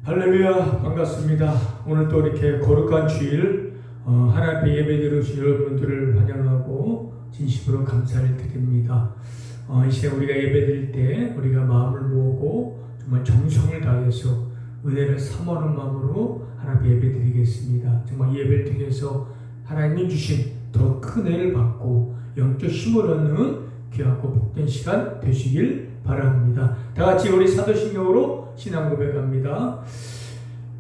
할렐루야, 반갑습니다. 오늘 또 이렇게 거룩한 주일 하나님 앞에 예배드리는 여러분들을 환영하고 진심으로 감사를 드립니다. 이 시간 우리가 예배드릴 때 우리가 마음을 모으고 정말 정성을 다해서 은혜를 사모하는 마음으로 하나님 앞에 예배드리겠습니다. 정말 예배를 통해서 하나님이 주신 더 큰 은혜를 받고 영적 힘을 얻는 귀하고 복된 시간 되시길 바랍니다. 다 같이 우리 사도신경으로 신앙 고백합니다.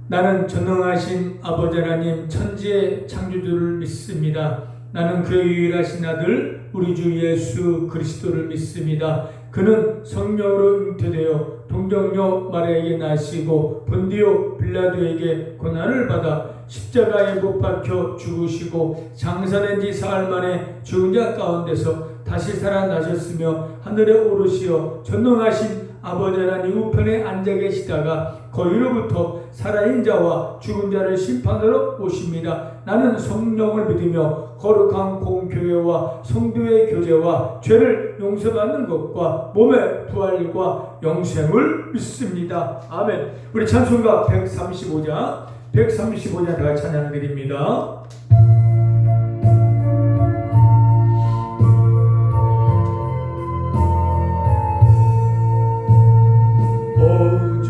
나는 전능하신 아버지 하나님 천지의 창조주를 믿습니다. 나는 그의 유일하신 아들 우리 주 예수 그리스도를 믿습니다. 그는 성령으로 잉태되어 동정녀 마리아에게 나시고 본디오 빌라도에게 고난을 받아 십자가에 못 박혀 죽으시고 장사된 지 사흘 만에 죽은 자 가운데서 다시 살아나셨으며 하늘에 오르시어 전능하신 아버지 하나님 우편에 앉아 계시다가 거기로부터 살아있는 자와 죽은 자를 심판하러 오십니다. 나는 성령을 믿으며 거룩한 공교회와 성도의 교제와 죄를 용서받는 것과 몸의 부활과 영생을 믿습니다. 아멘. 우리 찬송가 135장 다 같이 찬양드립니다.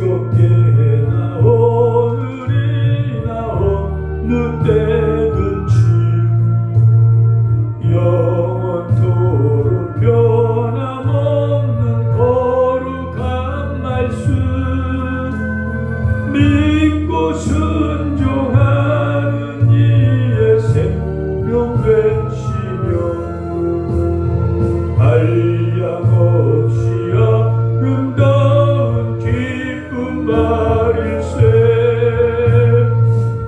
어저께나 오늘이나 어느 때든지 영원토록 변함없는 거룩한 말씀 믿고 순종하는 이의 생명 되시며 한량없이 아름다운 기쁨 말일세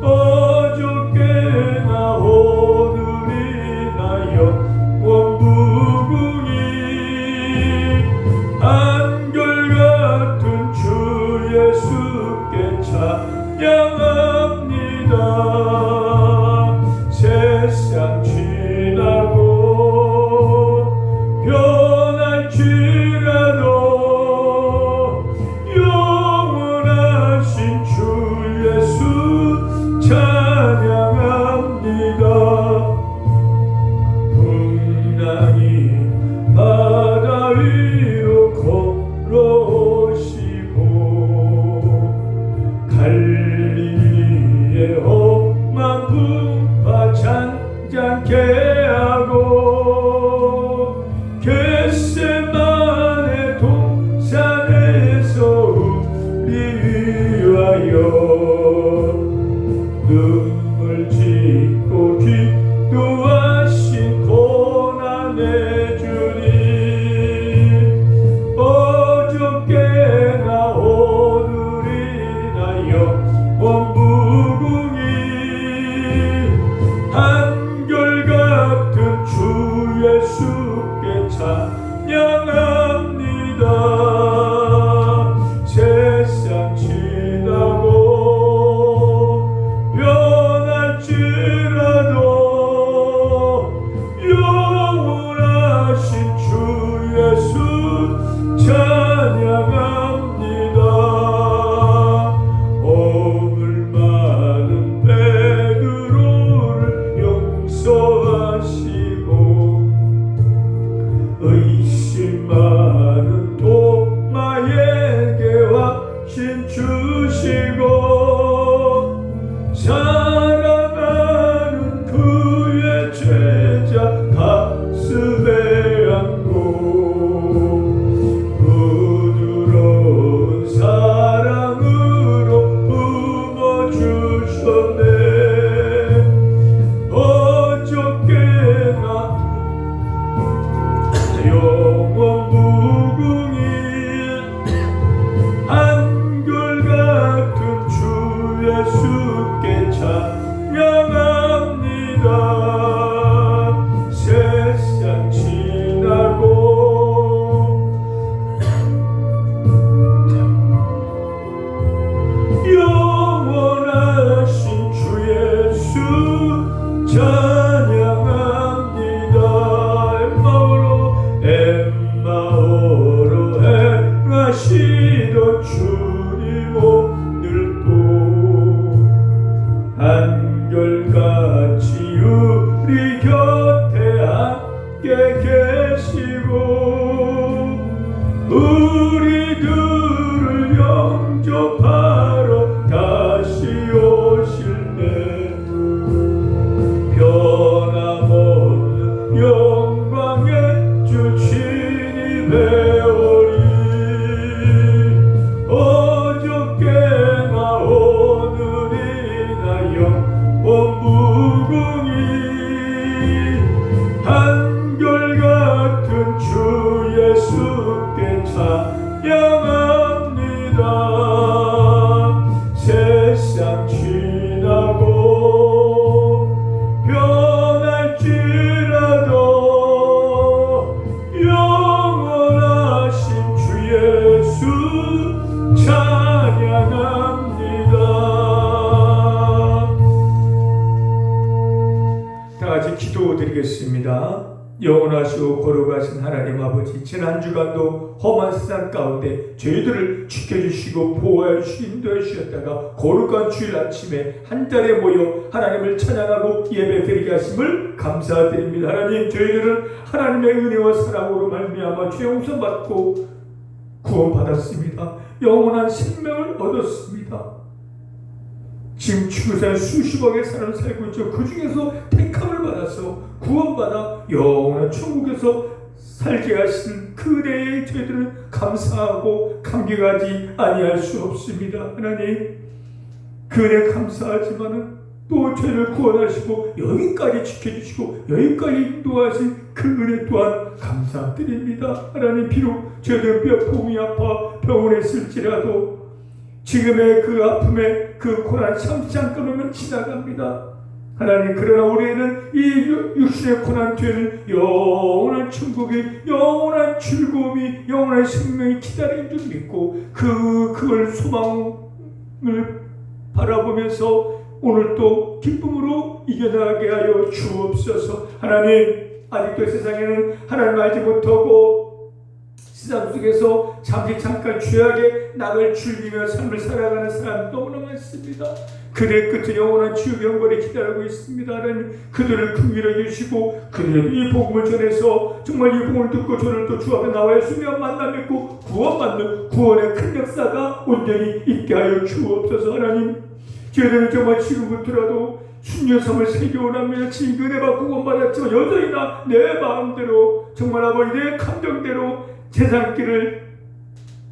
어저께나 오늘이나 영원 무궁히 한결같은 주 예수께 찬양합니다. 세상 지나고 변할지라도 영원하신 주 예수 찬양합니다. 풍랑이 바다 위로 걸어오시고 갈릴리의 험한 풍파 잔잔케 하고 겟세마네 동산에서 우리 위하여 눈물 짓고 기도하신 고난의 주님 어저께나 오늘이나 영원 무궁히 한결같은 주 예수께 찬양합니다. 세상 지나고 변할지라도 영원하신 주 예수 찬양합니다. 오늘 많은 베드로를 용서하시고 의심 많은 도마에게 확신 주시고 사랑하는 그의 제자 가슴에 안고 부드러운 사랑으로 품어주셨네. 어저께나 영원 무궁히 한결같은 주 예수께 찬양합니다. 세상 지나고 영원하신 주 예수 찬양합니다. 엠마오로 행하시던 주님 오늘도 기도드리겠습니다. 영원하시고 거룩하신 하나님 아버지, 지난 주간도 험한 세상 가운데 저희들을 지켜주시고 보호해 주시고 인도해 주셨다가 거룩한 주일 아침에 한자리에 모여 하나님을 찬양하고 예배드리게 하심을 감사드립니다. 하나님, 저희들은 하나님의 은혜와 사랑으로 말미암아 죄 용서 받고 구원받았습니다. 영원한 생명을 얻었습니다. 지금 지구상에 수십억의 사람을 살고 있죠. 그 중에서 택함을 받아서 구원받아 영원한 천국에서 살게 하신 그대의 저희들은 감사하고 감격하지 아니할 수 없습니다. 하나님, 그대 감사하지만은 또 저희를 구원하시고 여기까지 지켜주시고 여기까지 인도하신 그 은혜 또한 감사드립니다. 하나님, 비록 저희들 뼈 아파 병원에 있을지라도 지금의 그 아픔에 그 고난 참지 않고는 지나갑니다. 하나님, 그러나 우리는 이 육신의 고난 뒤에는 영원한 천국이, 영원한 즐거움이, 영원한 생명이 기다리는 줄 믿고 그걸 소망을 바라보면서 오늘 또 기쁨으로 이겨나가게 하여 주옵소서. 하나님, 아직도 세상에는 하나님 알지 못하고 세상 속에서 잠깐 죄악의 낙을 즐기며 삶을 살아가는 사람 너무나 많습니다. 그들의 끝은 영원한 지옥의 영벌이 기다리고 있습니다. 하나님, 그들을 긍휼히 주시고 그들은 이 복음을 전해서 정말 이 복음을 듣고 저를 또 주 앞에 나와 예수님과 만남 있고 구원받는 구원의 큰 역사가 온전히 있게 하여 주옵소서. 하나님, 저희들은 정말 지금부터라도 순녀 삶을 새겨오라며 지금 은혜 받고 구원받았지만 여전히나 내 마음대로 정말 아버지 내 감정대로 세상길을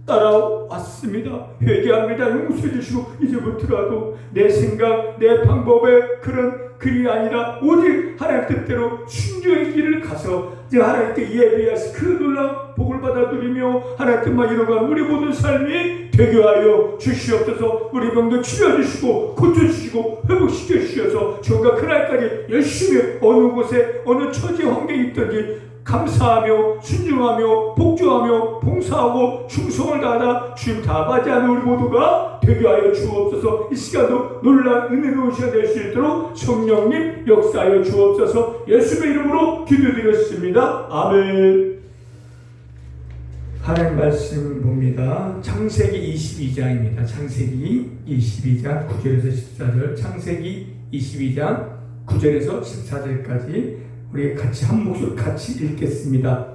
따라왔습니다. 회개합니다. 용서해 주시고 이제부터라도 내 생각, 내 방법의 그런 글이 아니라 오직 하나님 뜻대로 순종의 길을 가서 하나님께 예배하시 그 놀라운 복을 받아 누리며 하나님 뜻만 이루어가는 우리 모든 삶이 되게 하여 주시옵소서. 우리 병도 치료해주시고 고쳐주시고 회복시켜 주셔서 저희가 그날까지 열심히 어느 곳에 어느 처지 환경이 있든지 감사하며 순종하며 복종하며 봉사하고 충성을 다하다 주님 다 맞이하는 우리 모두가 되게 하여 주옵소서. 이 시간도 놀라운 은혜로운 시간 될 수 있도록 성령님 역사하여 주옵소서. 예수의 이름으로 기도드렸습니다. 아멘. 하나님 말씀 봅니다. 창세기 22장입니다. 창세기 22장 9절에서 14절, 창세기 22장 9절에서 14절까지 우리 같이 한 목소리 같이 읽겠습니다.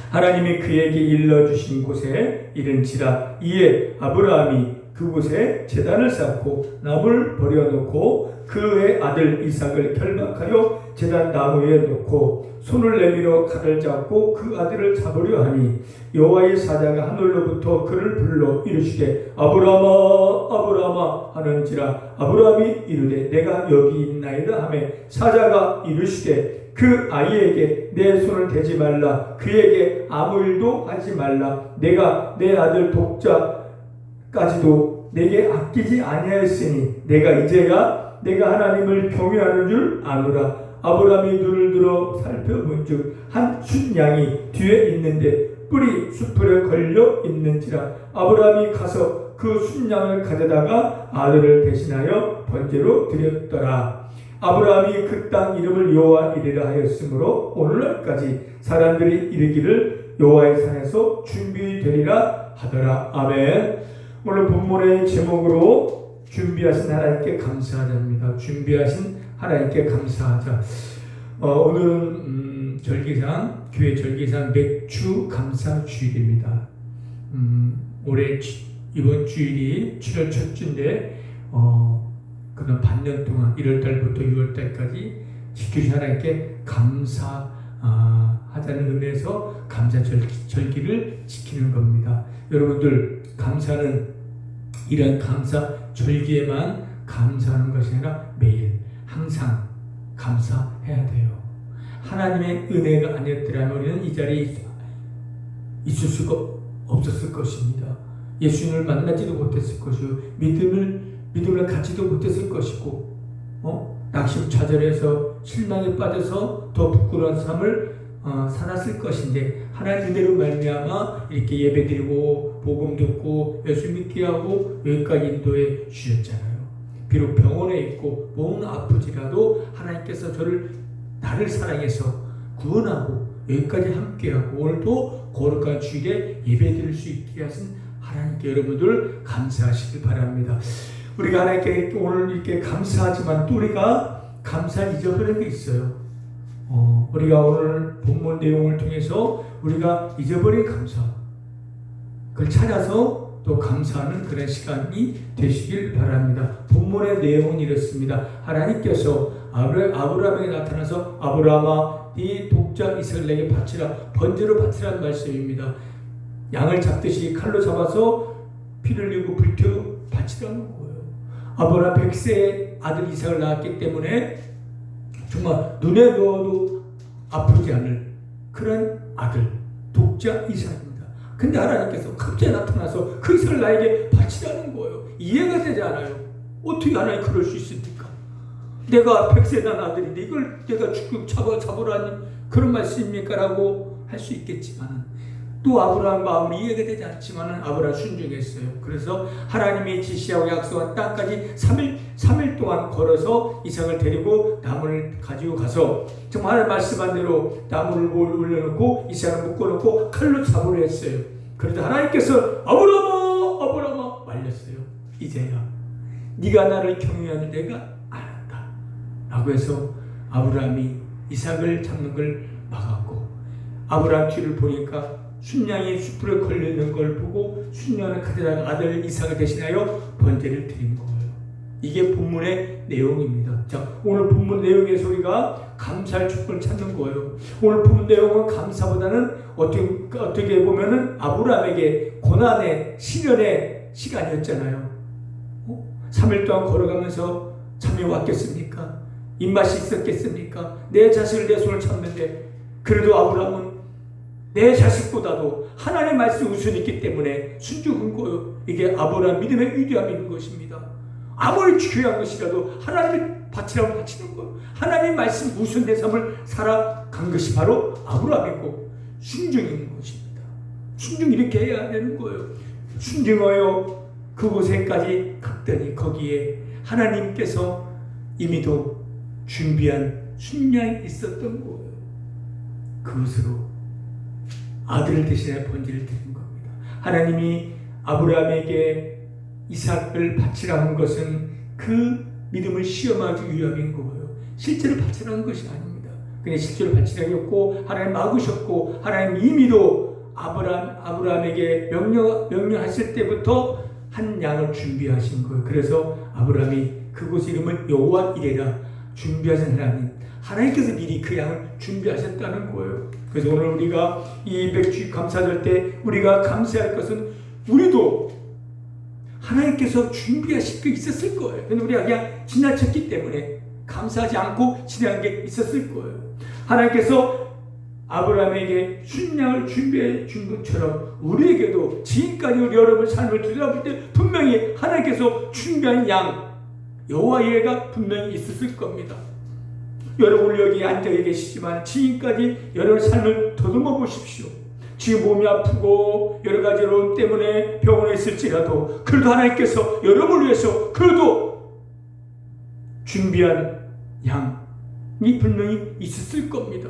하나님이 그에게 일러주신 곳에 이른지라. 이에 아브라함이 그곳에 제단을 쌓고 나무를 버려놓고 그의 아들 이삭을 결박하여 제단 나무에 놓고 손을 내밀어 칼을 잡고 그 아들을 잡으려 하니 여호와의 사자가 하늘로부터 그를 불러 이르시되 아브라함아 아브라함아 하는지라. 아브라함이 이르되 내가 여기 있나이다 하며 사자가 이르시되 그 아이에게 내 손을 대지 말라. 그에게 아무 일도 하지 말라. 내가 내 아들 독자까지도 내게 아끼지 아니하였으니 내가 이제야 내가 하나님을 경외하는 줄 아노라. 아브라함이 눈을 들어 살펴본즉 한 순양이 뒤에 있는데 뿔이 숲에 걸려 있는지라. 아브라함이 가서 그 순양을 가져다가 아들을 대신하여 번제로 드렸더라. 아브라함이 그 땅 이름을 여호와 이레라 하였으므로 오늘날까지 사람들이 이르기를 여호와의 산에서 준비되리라 하더라. 아멘. 오늘 본문의 제목으로 준비하신 하나님께 감사하자입니다. 준비하신 하나님께 감사하자. 오늘은 절기상 교회 절기상 맥주 감사 주일입니다. 올해 이번 주일이 7월 첫 주인데 그런 반년 동안 1월달부터 6월달까지 지켜주신 하나님께 감사하자는 의미에서 감사 절기를 지키는 겁니다. 여러분들, 감사는 이런 감사 절기에만 감사하는 것이 아니라 매일 항상 감사해야 돼요. 하나님의 은혜가 아니었더라면 우리는 이 자리에 있을 수가 없었을 것입니다. 예수님을 만나지도 못했을 것이고 믿음을 갖지도 못했을 것이고 낙심좌절해서 실망에 빠져서 더 부끄러운 삶을 살았을 것인데 하나님 은혜로 말미암아 이렇게 예배드리고 복음 듣고 예수 믿게 하고 여기까지 인도해 주셨잖아요. 비록 병원에 있고 몸은 아프지라도 하나님께서 저를 나를 사랑해서 구원하고 여기까지 함께하고 오늘도 거룩한 주일에 예배드릴 수 있게 하신 하나님께 여러분들 감사하시길 바랍니다. 우리가 하나님께 오늘 이렇게 감사하지만 또 우리가 감사를 잊어버린 게 있어요. 우리가 오늘 본문 내용을 통해서 우리가 잊어버린 감사, 그걸 찾아서 또 감사하는 그런 시간이 되시길 바랍니다. 본문의 내용은 이렇습니다. 하나님께서 아브라함에게 나타나서 아브라함아 네 독자 이삭을 내게 바치라, 번제로 바치라는 말씀입니다. 양을 잡듯이 칼로 잡아서 피를 흘리고 불태워 바치라는 거예요. 아브라함 100세의 아들 이삭을 낳았기 때문에 정말 눈에 넣어도 아프지 않을 그런 아들, 독자 이삭입니다. 근데 하나님께서 갑자기 나타나서 그 이삭을 나에게 바치라는 거예요. 이해가 되지 않아요. 어떻게 하나님 그럴 수 있습니까? 내가 100세 난 아들인데 이걸 내가 죽고 잡으라니 그런 말씀입니까? 라고 할 수 있겠지만 또 아브라함 마음이 이해가 되지 않지만 아브라함 순종했어요. 그래서 하나님이 지시하고 약속한 땅까지 3일 동안 걸어서 이삭을 데리고 나무를 가지고 가서 정말 말씀한 대로 나무를 올려놓고 이삭을 묶어놓고 칼로 잡으려 했어요. 그래도 하나님께서 아브라함아 말렸어요. 이제야 네가 나를 경외하는 내가 알았다 라고 해서 아브라함이 이삭을 잡는 걸 막았고, 아브라함 뒤를 보니까 순양이 숯불에 걸리는 걸 보고 순양을 가져다가 아들 이삭을 대신하여 번제를 드린 거예요. 이게 본문의 내용입니다. 자, 오늘 본문 내용에서 우리가 감사할 축복을 찾는 거예요. 오늘 본문 내용은 감사보다는 어떻게 보면은 아브라함에게 고난의 시련의 시간이었잖아요. 3일 동안 걸어가면서 잠이 왔겠습니까? 입맛이 있었겠습니까? 내 자식을 내 손을 잡는데 그래도 아브라함은 내 자식보다도 하나님의 말씀이 우선있기 때문에 순종한 거예요. 이게 아브라함 믿음의 위대함인 것입니다. 아무리 귀한 것이라도 하나님을 바치라고 바치는 거예요. 하나님의 말씀 우선 내 삶을 살아간 것이 바로 아브라함이고 순종인 것입니다. 순종 이렇게 해야 되는 거예요. 순종하여 그곳에까지 갔더니 거기에 하나님께서 이미도 준비한 순양이 있었던 거예요. 그것으로 아들을 대신해 번제를 드린 겁니다. 하나님이 아브라함에게 이삭을 바치라 한 것은 그 믿음을 시험하기 위함인 거예요. 실제로 바치라는 것이 아닙니다. 그냥 실제로 바치라고 하나님 막으셨고, 하나님 이미도 아브라함에게 명령하실 때부터 한 양을 준비하신 거예요. 그래서 아브라함이 그곳 이름을 여호와 이레라, 준비하신 하나님께서 미리 그 양을 준비하셨다는 거예요. 그래서 오늘 우리가 이 백주일 감사절 때 우리가 감사할 것은 우리도 하나님께서 준비하실 게 있었을 거예요. 근데 우리가 그냥 지나쳤기 때문에 감사하지 않고 지나간 게 있었을 거예요. 하나님께서 아브라함에게 순양을 준비해 준 것처럼 우리에게도 지금까지 우리 여러분 삶을 들여다볼 때 분명히 하나님께서 준비한 양 여호와 이레가 분명히 있었을 겁니다. 여러분 여기 앉아 계시지만 지금까지 여러분 삶을 더듬어 보십시오. 지금 몸이 아프고 여러 가지 어려움 때문에 병원에 있을지라도 그래도 하나님께서 여러분을 위해서 그래도 준비한 양이 분명히 있었을 겁니다.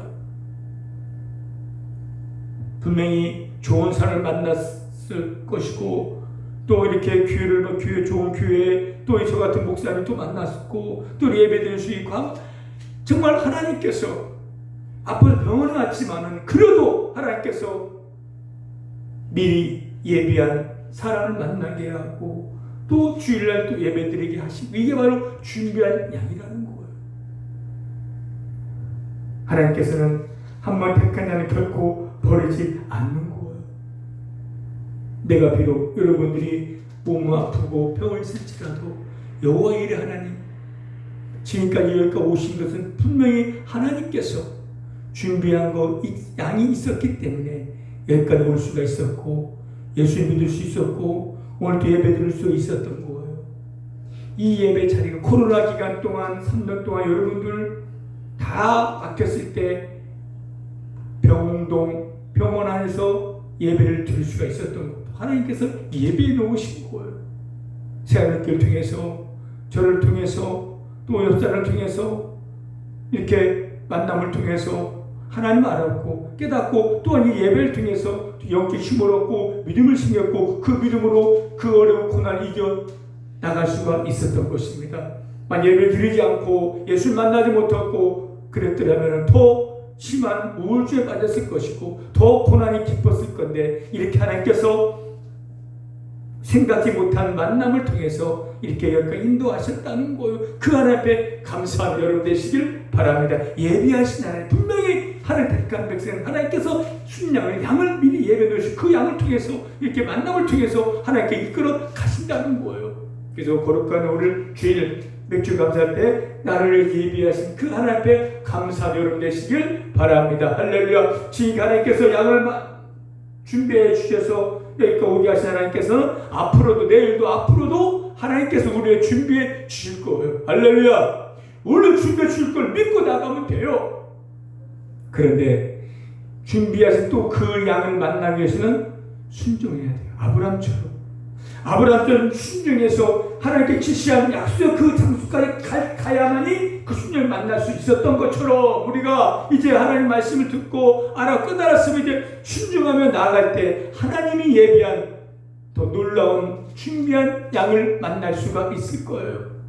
분명히 좋은 사람을 만났을 것이고 또 이렇게 교회 좋은 교회 또 저 같은 목사님 또 만났고 또 예배드릴 수 있고 정말 하나님께서 앞으로 병원에 왔지만은 그래도 하나님께서 미리 예비한 사람을 만나게 하고 또 주일날 또 예배드리게 하시고 이게 바로 준비한 양이라는 거예요. 하나님께서는 한 번 택한 양을 결코 버리지 않는 거예요. 내가 비록 여러분들이 몸 아프고 병을 쓸지라도 여호와 이레 하나님 지금까지 여기까지 오신 것은 분명히 하나님께서 준비한 양이 있었기 때문에 여기까지 올 수가 있었고 예수님 믿을 수 있었고 오늘도 예배 드릴 수 있었던 거예요. 이 예배 자리가 코로나 기간 동안 3년 동안 여러분들 다 막혔을 때 병원 안에서 예배를 드릴 수가 있었던 것도 하나님께서 예배에 놓으신 거예요. 새하늘교를 통해서 저를 통해서 또 옆사람을 통해서 이렇게 만남을 통해서 하나님 알았고 깨닫고 또한 이 예배를 통해서 영적 힘을 얻고 믿음을 심겼고 그 믿음으로 그 어려운 고난을 이겨 나갈 수가 있었던 것입니다. 만약 예배를 드리지 않고 예수를 만나지 못했고 그랬더라면 더 심한 우울증에 빠졌을 것이고 더 고난이 깊었을 건데 이렇게 하나님께서 생각지 못한 만남을 통해서 이렇게 여기까지 인도하셨다는 거예요. 그 하나님 앞에 감사하는 여러분 되시길 바랍니다. 예비하신 하나님, 분명히 하나님 택한 백성은 하나님께서 순양을 양을 미리 예배 놓으시고 그 양을 통해서 이렇게 만남을 통해서 하나님께 이끌어 가신다는 거예요. 그래서 거룩한 오늘 주일 맥주 감사할 때 나를 예비하신 그 하나님 앞에 감사하는 여러분 되시길 바랍니다. 할렐루야. 지금 하나님께서 양을 준비해 주셔서 여기까지 오게 하신 하나님께서는 앞으로도 내일도 앞으로도 하나님께서 우리의 준비해 주실 거예요. 할렐루야. 오늘 준비해 주실 걸 믿고 나가면 돼요. 그런데 준비하신 또 그 양을 만나기 위해서는 순종해야 돼요. 아브라함처럼 순종해서 하나님께 지시한 약속 그 장소까지 가야만이 그 순종을 만날 수 있었던 것처럼 우리가 이제 하나님 말씀을 듣고 깨달았으면 이제 순종하며 나아갈 때 하나님이 예비한 더 놀라운 준비한 양을 만날 수가 있을 거예요.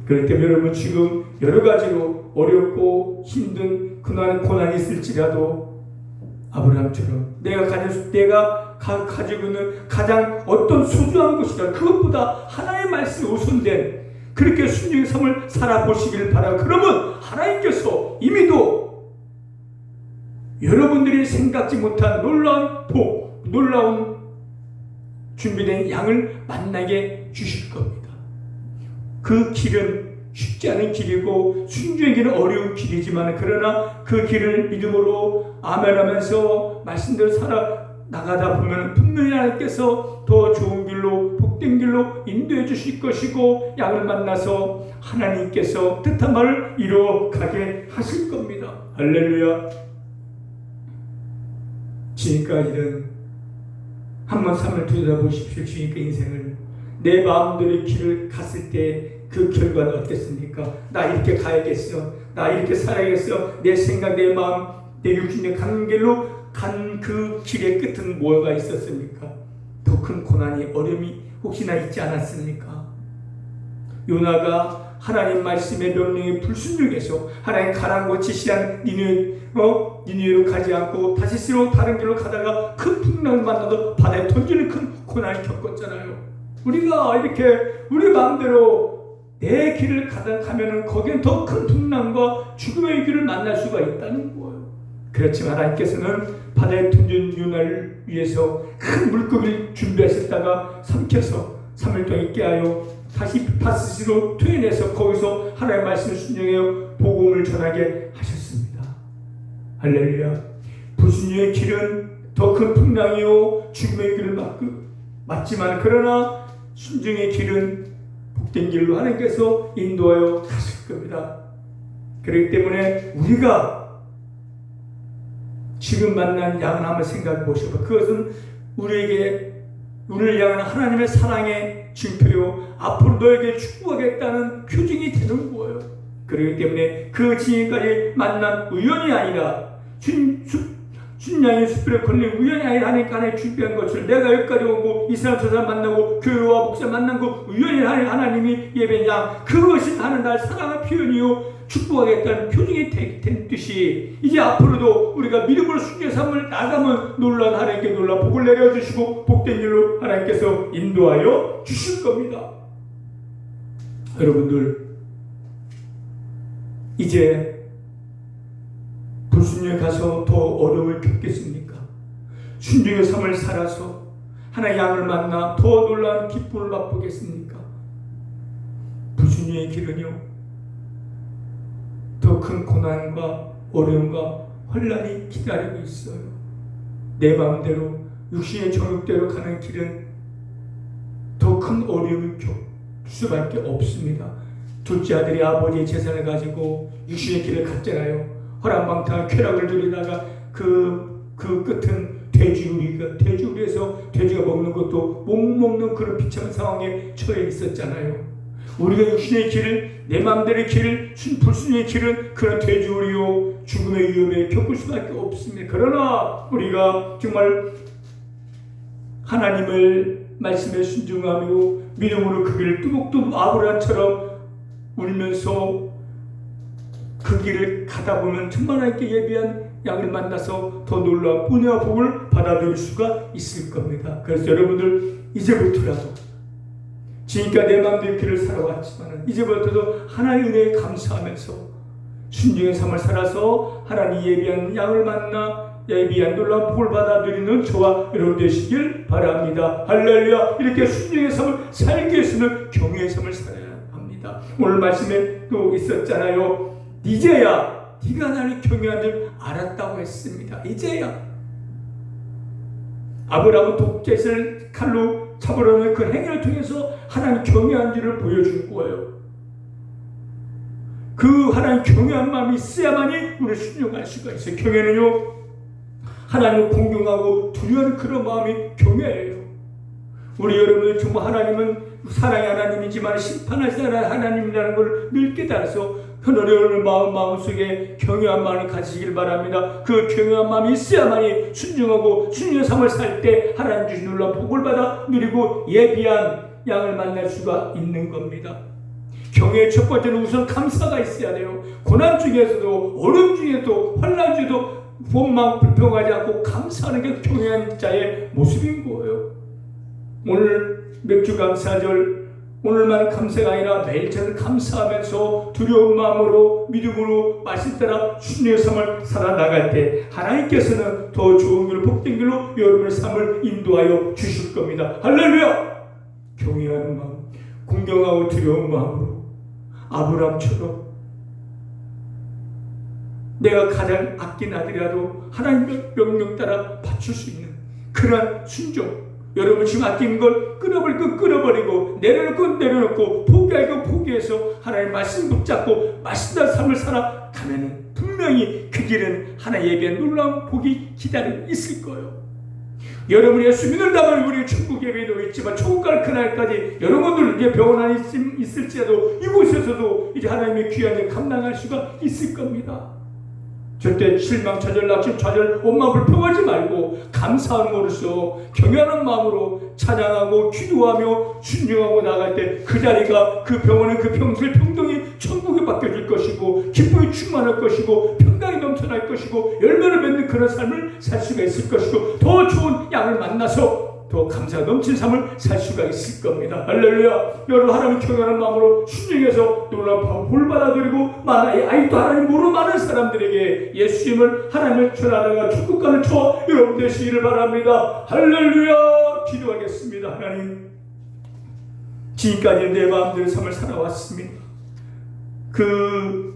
그렇기 때문에 여러분 지금 여러 가지로 어렵고 힘든 고난이 있을지라도 아브라함처럼 내가 가지고 있는 가장 어떤 소중한 것이다 그것보다 하나님의 말씀이 우선된 그렇게 순종의 삶을 살아보시기를 바라고 그러면 하나님께서 이미도 여러분들이 생각지 못한 놀라운 준비된 양을 만나게 주실 겁니다. 그 길은 쉽지 않은 길이고 순종의 길은 어려운 길이지만 그러나 그 길을 믿음으로 아멘하면서 말씀대로 살아 나가다 보면 분명히 하나님께서 더 좋은 길로 복된 길로 인도해 주실 것이고 양을 만나서 하나님께서 뜻한 바를 이루어가게 하실 겁니다. 할렐루야. 지금까지는 한번 삶을 들여다보십시오. 지금까지 인생을 내 마음대로의 길을 갔을 때 그 결과는 어땠습니까? 나 이렇게 가야겠어. 나 이렇게 살아야겠어. 내 생각, 내 마음, 내 육신의 가는 길로 간 그 길의 끝은 뭐가 있었습니까? 더 큰 고난이 어려움이 혹시나 있지 않았습니까? 요나가 하나님 말씀의 명령에 불순종해서 하나님 가라고 지시한 니느웨로 가지 않고 다시스로 다른 길로 가다가 큰 풍랑을 만나도 바다에 던지는 큰 고난을 겪었잖아요. 우리가 이렇게 우리 마음대로 내 길을 가면은 거기엔 더 큰 풍랑과 죽음의 길을 만날 수가 있다는 거예요. 그렇지만 하나님께서는 바다에 던진 요나를 위해서 큰 물고기를 준비하셨다가 삼켜서 3일 동안 있게 하여 다시 다시스로 퇴원해서 거기서 하나님의 말씀을 순종하여 복음을 전하게 하셨습니다. 할렐루야. 불순종의 길은 더 큰 풍랑이요 죽음의 길을 맞지만 그러나 순종의 길은 복된 길로 하나님께서 인도하여 가실 겁니다. 그렇기 때문에 우리가 지금 만난 양을 한번 생각해 보시고 그것은 우리를 향한 하나님의 사랑의 징표요 앞으로 너에게 축복하겠다는 표징이 되는 거예요. 그렇기 때문에 그 지금까지 만난 우연이 아니라 순양의 숯불에 걸린 우연이 아니라 하나님 준비한 것을 내가 여기까지 오고 이 사람 저 사람 만나고 교회와 목사 만난 거 우연히 하나님이 예배한 양 그것이 나는 날 사랑의 표현이요 축복하겠다는 표징이 된 듯이 이제 앞으로도 우리가 믿음으로 순종의 삶을 나가면 놀라운 하나님께 놀라운 복을 내려주시고 복된 길로 하나님께서 인도하여 주실 겁니다. 여러분들 이제 불순종에 가서 더 어려움을 겪겠습니까? 순종의 삶을 살아서 하나의 양을 만나 더 놀라운 기쁨을 맛보겠습니까? 불순종의 길은요 더 큰 고난과 어려움과 혼란이 기다리고 있어요. 내 마음대로 육신의 정욕대로 가는 길은 더 큰 어려움을 겪을 수밖에 없습니다. 둘째 아들이 아버지의 재산을 가지고 육신의 길을 갔잖아요. 허랑방탕한 쾌락을 누리다가 그 끝은 돼지우리에서 돼지가 먹는 것도 못 먹는 그런 비참한 상황에 처해 있었잖아요. 우리가 육신의 길을, 내 마음대로의 길을, 불순의 길은 그런 돼지우리요 죽음의 위험에 겪을 수밖에 없습니다. 그러나 우리가 정말 하나님을 말씀에 순종하며 믿음으로 그 길을 뚜벅뚜벅 아브라함처럼 울면서 그 길을 가다 보면 정말 하나님께 예비한 양을 만나서 더 놀라운 뿌니와 복을 받아들일 수가 있을 겁니다. 그래서 여러분들 이제부터라도 지금까지 내 마음대로 길을 살아왔지만 이제부터도 하나님의 은혜에 감사하면서 순종의 삶을 살아서 하나님 예비한 양을 만나 예비한 놀라운 복을 받아들이는 저와 여러분 되시길 바랍니다. 할렐루야. 이렇게 순종의 삶을 살기 위해서는 경외의 삶을 살아야 합니다. 오늘 말씀에 또 있었잖아요. 이제야 네가 나를 경외한 줄 알았다고 했습니다. 이제야. 아브라함은 독재를 칼로 잡으려는 그 행위를 통해서 하나님 경외한 줄을 보여준 거예요. 그 하나님 경외한 마음이 있어야만이 우리 순종할 수가 있어요. 경외는요, 하나님을 공경하고 두려워하는 그런 마음이 경외예요. 우리 여러분들 정말 하나님은 사랑의 하나님이지만 심판하시는 하나님이라는 걸 늘 깨달아서 하나님의 마음속에 경외한 마음을 가지시길 바랍니다. 그 경외한 마음이 있어야만이 순종하고 순종의 삶을 살 때 하나님 주신 놀라운 복을 받아 누리고 예비한 양을 만날 수가 있는 겁니다. 경외의 첫 번째는 우선 감사가 있어야 돼요. 고난 중에서도 어려움 중에도 환난 중에도 본마음 불평하지 않고 감사하는 게 경외한 자의 모습인 거예요. 오늘 맥주 감사절, 오늘만 감사가 아니라 매일 저는 감사하면서 두려운 마음으로 믿음으로 말씀 따라 순종의 삶을 살아나갈 때 하나님께서는 더 좋은 길로 복된 길로 여러분의 삶을 인도하여 주실 겁니다. 할렐루야! 경외하는 마음, 공경하고 두려운 마음으로 아브라함처럼 내가 가장 아낀 아들이라도 하나님의 명령 따라 바칠 수 있는 그러한 순종. 여러분 지금 아끼는 걸 끊어버릴 거 끊어버리고 내려놓을 건 내려놓고 포기할 거 포기해서 하나님의 말씀 붙잡고 말씀대로 삶을 살아가면 분명히 그 길은 하나님 예비한 놀라운 복이 기다리고 있을 거예요. 여러분이 예수 믿는다면 우리 천국 예배도 있지만 천국 갈 그날까지 여러분들 이제 병원 안에 있을지라도 이곳에서도 이제 하나님의 귀한 일 감당할 수가 있을 겁니다. 절대 실망, 좌절, 낙심, 좌절, 원망 불평하지 말고 감사함으로써 경외하는 마음으로 찬양하고 기도하며 순종하고 나갈 때 그 자리가 그 병원은 그 평생 평동이 천국에 바뀌어질 것이고 기쁨이 충만할 것이고 평강이 넘쳐날 것이고 열매를 맺는 그런 삶을 살 수가 있을 것이고 더 좋은 양을 만나서 더 감사가 넘친 삶을 살 수가 있을 겁니다. 할렐루야. 여러분 하나님 경외하는 마음으로 순종해서 놀라운 복을 받아들이고 아직도 하나님 모르는 많은 사람들에게 예수님을 하나님을 전하다가 축복하는 저와 여러분 되시기를 바랍니다. 할렐루야. 기도하겠습니다. 하나님 지금까지 내 마음대로 삶을 살아왔습니다. 그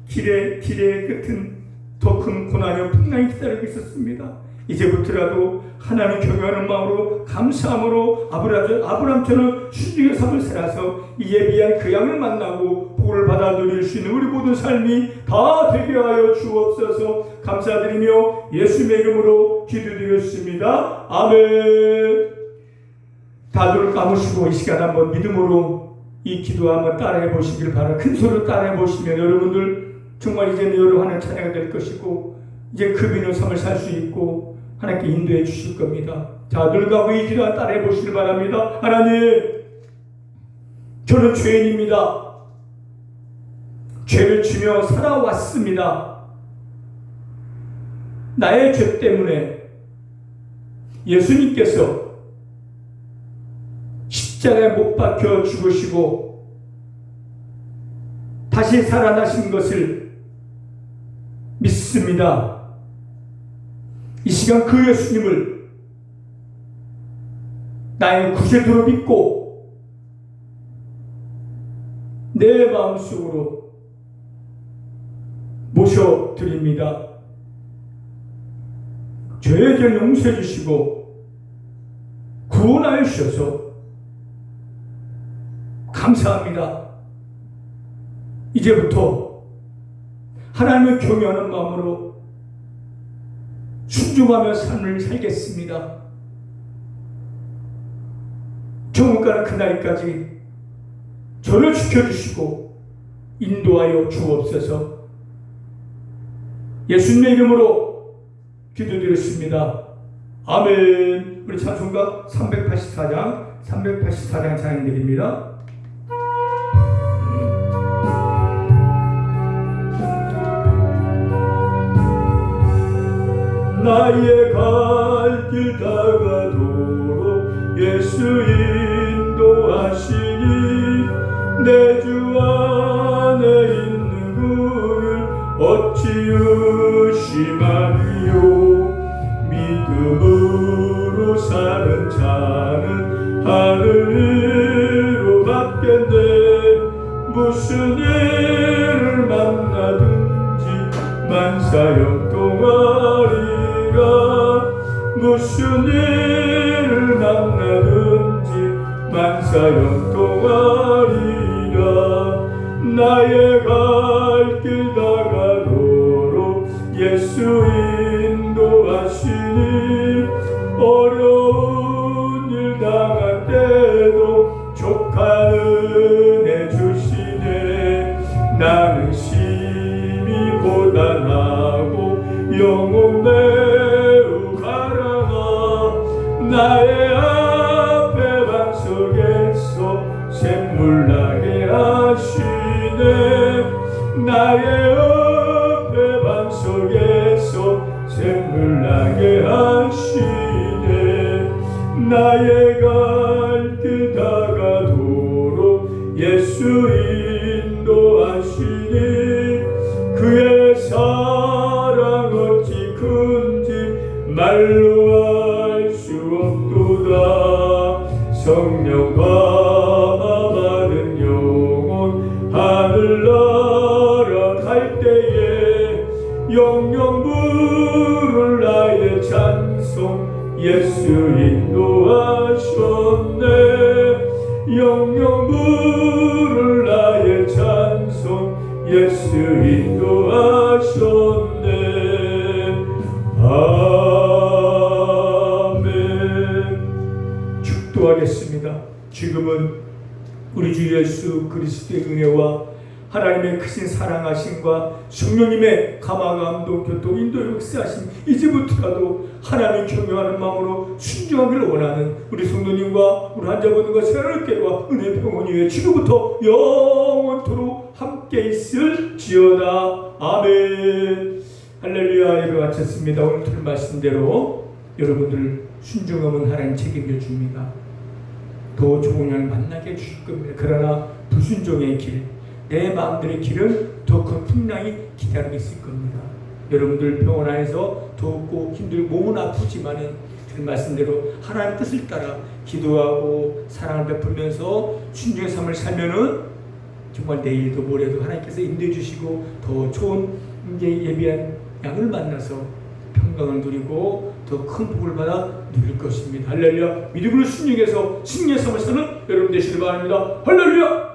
길의 끝은 더 큰 고난이 풍랑이 기다리고 있었습니다. 이제부터라도 하나님 경외하는 마음으로 감사함으로 아브라함처럼 순종의 삶을 살아서 이 예비한 그 양을 만나고 복을 받아 누릴 수 있는 우리 모든 삶이 다 되게 하여 주옵소서. 감사드리며 예수님의 이름으로 기도드렸습니다. 아멘. 다들 감으시고 이 시간 한번 믿음으로 이 기도 한번 따라해 보시길 바랍니다. 큰 소리로 따라해 보시면 여러분들 정말 이제는 여러 하나님 찬양이 될 것이고 이제 그 믿음의 삶을 살 수 있고 하나님께 인도해 주실 겁니다. 자, 늘가고 이 기도 따라해 보시길 바랍니다. 하나님, 저는 죄인입니다. 죄를 지며 살아왔습니다. 나의 죄 때문에 예수님께서 십자가에 못 박혀 죽으시고 다시 살아나신 것을 믿습니다. 이 시간 그 예수님을 나의 구세주로 믿고 내 마음속으로 모셔드립니다. 죄의 죄를 용서해 주시고 구원하여 주셔서 감사합니다. 이제부터 하나님을 경외하는 마음으로 순종하며 삶을 살겠습니다. 천국 가는 그날까지 저를 지켜주시고 인도하여 주옵소서. 예수님의 이름으로 기도드렸습니다. 아멘. 우리 찬송가 384장 찬양드립니다. 나의 갈 길 다가도록 예수 인도하시니 내 주 안에 있는 그를 어찌 의심하리요. 믿음으로 사는 자는 하늘 위로 받겠네. 무슨 일을 만나든지 만사형통하리라. 무슨 일을 만나든지 만사형통하리라. 나의 갈 길 다가도록 예수 인도하시니 어려운 일 당할 때도 족한 은혜 주시네. 나는 심히 고단하고 영혼 매우 가라가 나의 앞에 반석에서 샘물 나게 하시네. 나의 앞에 반석에서 샘물 나게 하시네. 나의 갈 길 다가도록 예수 인도하시니 그의 사랑 어찌 큰지 말로 알 수 없도다. 성령과 받은 영혼 하늘나라 갈 때에 영영 부를 나의 찬송 예수 인도하셨네. 영영 부를 나의 찬송 예수 인도하셨네. 아멘. 축도하겠습니다. 지금은 우리 주 예수 그리스도의 은혜와 하나님의 크신 사랑하심과 성령님의 감화감동 교통 인도 역사하심 이제부터라도 하나님을 경외하는 마음으로 순종하기를 원하는 우리 성도님과 우리 환자분들과 새롭게와 은혜 평온 위에 지금부터 영원토록 함께 있을지어다. 아멘. 할렐루야. 예배 마쳤습니다. 오늘 들은 말씀대로 여러분들 순종하면 하나님 책임져 줍니다. 더 좋은 양 만나게 해주실 겁니다. 그러나 불순종의 길, 내 마음들의 길은 더 큰 풍랑이 기다리고 있을 겁니다. 여러분들 병원 안에서 덥고 힘들고 몸은 아프지만은 그 말씀대로 하나님 뜻을 따라 기도하고 사랑을 베풀면서 순종의 삶을 살면은 정말 내일도 모레도 하나님께서 인도해 주시고 더 좋은 이제 예비한 양을 만나서 평강을 누리고 더 큰 복을 받아 누릴 것입니다. 할렐루야. 믿음으로 순종해서 승리의 삶을 사는 여러분 되시길 바랍니다. 할렐루야.